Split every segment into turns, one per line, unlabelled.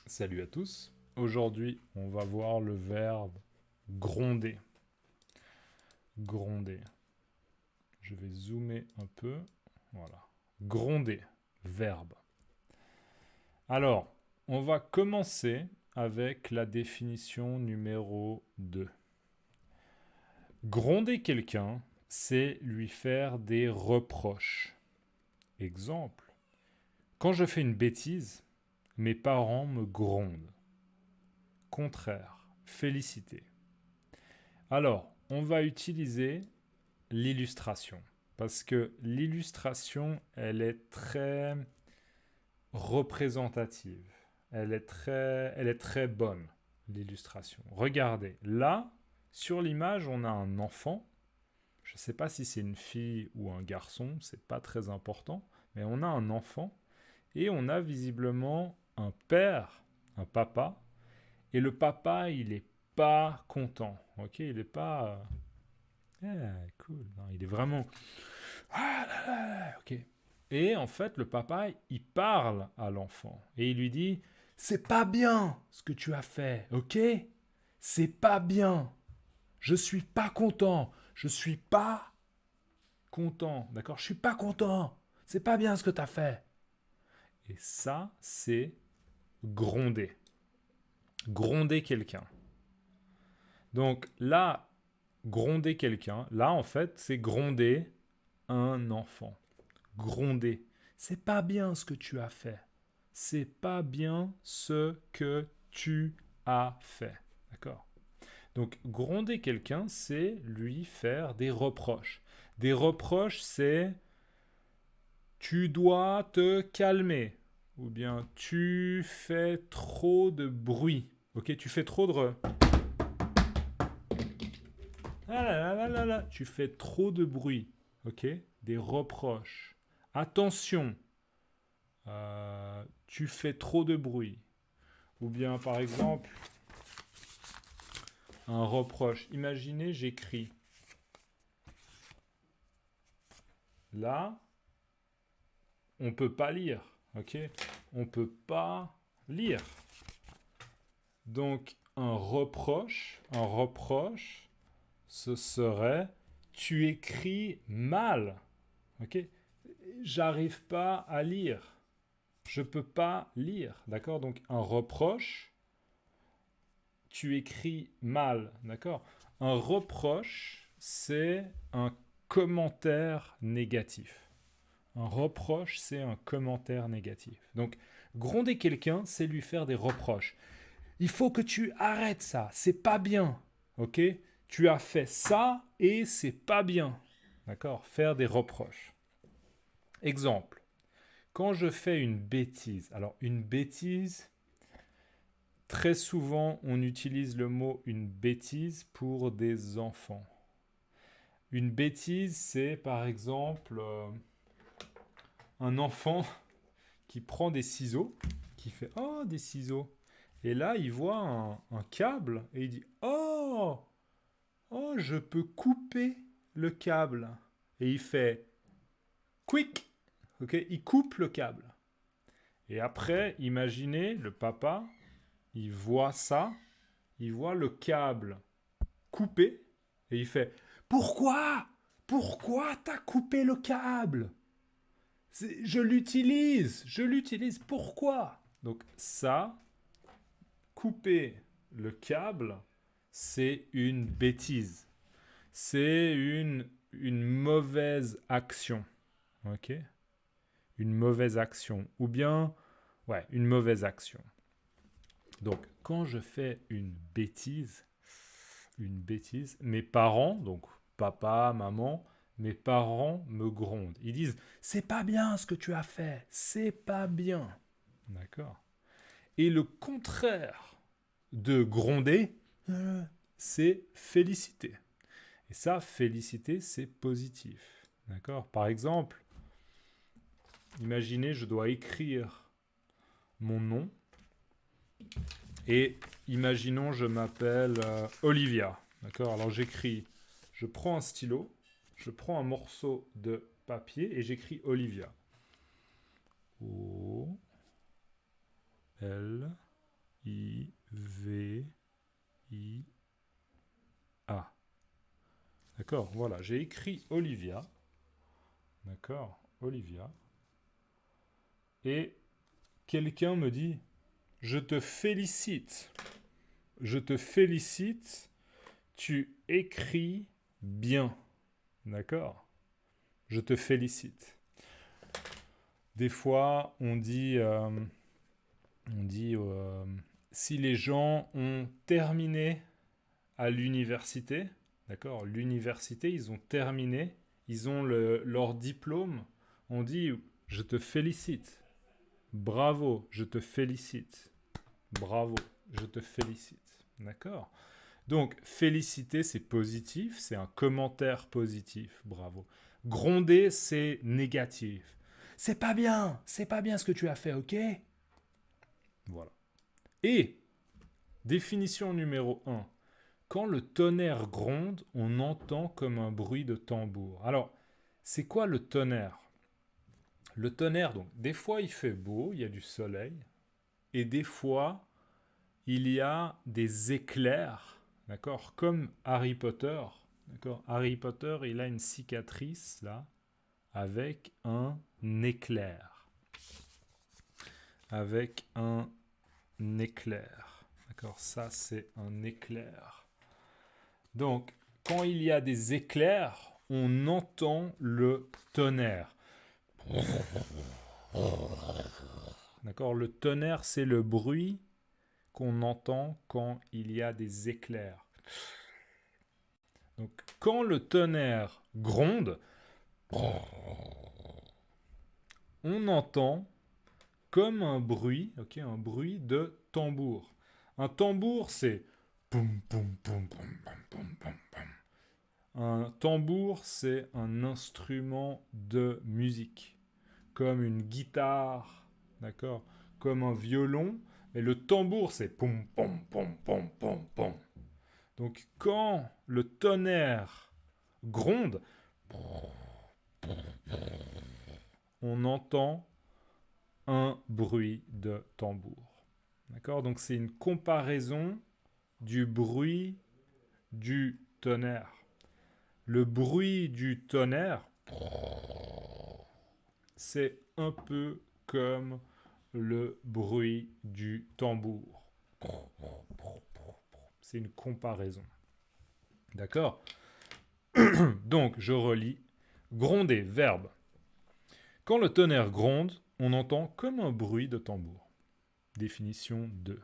Salut à tous. Aujourd'hui, on va voir le verbe gronder. Gronder. Je vais zoomer un peu. Voilà. Gronder. Verbe. Alors, on va commencer avec la définition numéro 2. Gronder quelqu'un, c'est lui faire des reproches. Exemple. Quand je fais une bêtise, mes parents me grondent. Contraire. Féliciter. Alors, on va utiliser l'illustration. Parce que l'illustration, elle est très représentative. Elle est très bonne, l'illustration. Regardez, là, sur l'image, on a un enfant. Je ne sais pas si c'est une fille ou un garçon, c'est pas très important. Mais on a un enfant et on a visiblement un père, un papa. Et le papa, il est pas content. Ok, il est pas. Cool. Non, il est vraiment. Ah là là, ok. Et en fait, le papa, il parle à l'enfant et il lui dit: c'est pas bien ce que tu as fait, ok? C'est pas bien. Je suis pas content. Je suis pas content. D'accord? Je suis pas content. C'est pas bien ce que tu as fait. Et ça, c'est gronder. Gronder quelqu'un. Donc là, gronder quelqu'un, là, en fait, c'est gronder un enfant. Gronder. C'est pas bien ce que tu as fait. C'est pas bien ce que tu as fait. D'accord? Donc, gronder quelqu'un, c'est lui faire des reproches. Des reproches, c'est tu dois te calmer. Ou bien tu fais trop de bruit. Ok, tu fais trop de. Ah là là là là là. Tu fais trop de bruit. Ok, des reproches. Attention, tu fais trop de bruit. Ou bien, par exemple, un reproche. Imaginez, j'écris. Là, on ne peut pas lire. Ok? On ne peut pas lire. Donc, un reproche, ce serait tu écris mal. Ok? J'arrive pas à lire. Je peux pas lire. D'accord? Donc, un reproche, tu écris mal, d'accord? Un reproche, c'est un commentaire négatif. Un reproche, c'est un commentaire négatif. Donc, gronder quelqu'un, c'est lui faire des reproches. Il faut que tu arrêtes ça, c'est pas bien, ok? Tu as fait ça et c'est pas bien, d'accord? Faire des reproches. Exemple, quand je fais une bêtise, alors une bêtise, très souvent, on utilise le mot une bêtise pour des enfants. Une bêtise, c'est par exemple un enfant qui prend des ciseaux, qui fait oh des ciseaux. Et là, il voit un câble et il dit oh, oh, je peux couper le câble. Et il fait quick, ok, il coupe le câble. Et après, imaginez le papa, il voit ça, il voit le câble coupé et il fait pourquoi? Pourquoi t'as coupé le câble? Je l'utilise, pourquoi? Donc ça, couper le câble, c'est une bêtise. C'est une mauvaise action. Ok? Une mauvaise action. Ou bien, ouais, une mauvaise action. Donc, quand je fais une bêtise, mes parents, donc papa, maman, mes parents me grondent. Ils disent, c'est pas bien ce que tu as fait, c'est pas bien. D'accord? Et le contraire de gronder, c'est féliciter. Et ça, féliciter, c'est positif. D'accord? Par exemple, imaginez, je dois écrire mon nom. Et imaginons, je m'appelle Olivia. D'accord? Alors j'écris, je prends un stylo, je prends un morceau de papier et j'écris Olivia. O, L, I-V-I-A. D'accord, voilà, j'ai écrit Olivia. D'accord, Olivia. Et quelqu'un me dit, je te félicite. Je te félicite, tu écris bien. D'accord? Je te félicite. Des fois, on dit si les gens ont terminé à l'université, d'accord? L'université, ils ont terminé, ils ont leur diplôme, on dit je te félicite. Bravo, je te félicite. Bravo, je te félicite. D'accord? Donc, féliciter, c'est positif, c'est un commentaire positif. Bravo. Gronder, c'est négatif. C'est pas bien ce que tu as fait, ok? Voilà. Et, définition numéro 1. Quand le tonnerre gronde, on entend comme un bruit de tambour. Alors, c'est quoi le tonnerre? Le tonnerre, donc, des fois il fait beau, il y a du soleil, et des fois il y a des éclairs, d'accord? Comme Harry Potter, d'accord? Harry Potter, il a une cicatrice là, avec un éclair. Avec un éclair. D'accord? Ça, c'est un éclair. Donc, quand il y a des éclairs, on entend le tonnerre. D'accord? Le tonnerre, c'est le bruit qu'on entend quand il y a des éclairs. Donc, quand le tonnerre gronde, on entend comme un bruit, ok, un bruit de tambour. Un tambour, c'est poum poum poum poum poum poum poum. Un tambour, c'est un instrument de musique, comme une guitare, d'accord, comme un violon. Et le tambour, c'est poum poum poum poum poum poum. Donc, quand le tonnerre gronde, on entend un bruit de tambour. D'accord? Donc c'est une comparaison du bruit du tonnerre. Le bruit du tonnerre, c'est un peu comme le bruit du tambour. C'est une comparaison. D'accord? Donc, je relis. Gronder, verbe. Quand le tonnerre gronde, on entend comme un bruit de tambour. Définition 2.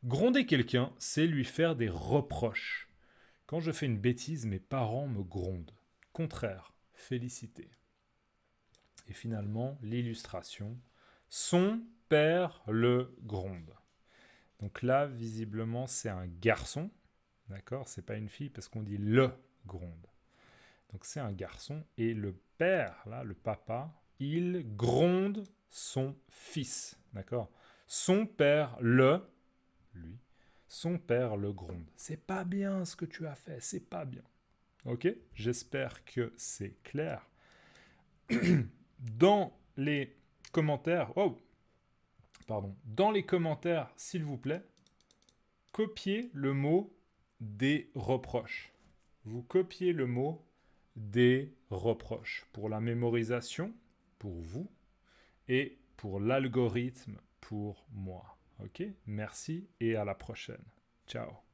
Gronder quelqu'un, c'est lui faire des reproches. Quand je fais une bêtise, mes parents me grondent. Contraire, féliciter. Et finalement, l'illustration. Son père le gronde. Donc là, visiblement, c'est un garçon. D'accord? C'est pas une fille parce qu'on dit le gronde. Donc c'est un garçon. Et le père, là, le papa, il gronde son fils. D'accord? Son père lui, son père le gronde. C'est pas bien ce que tu as fait, c'est pas bien. Ok? J'espère que c'est clair. Dans les commentaires, dans les commentaires, s'il vous plaît, copiez le mot des reproches. Vous copiez le mot des reproches pour la mémorisation, pour vous, et pour l'algorithme, pour moi. Ok? Merci et à la prochaine. Ciao.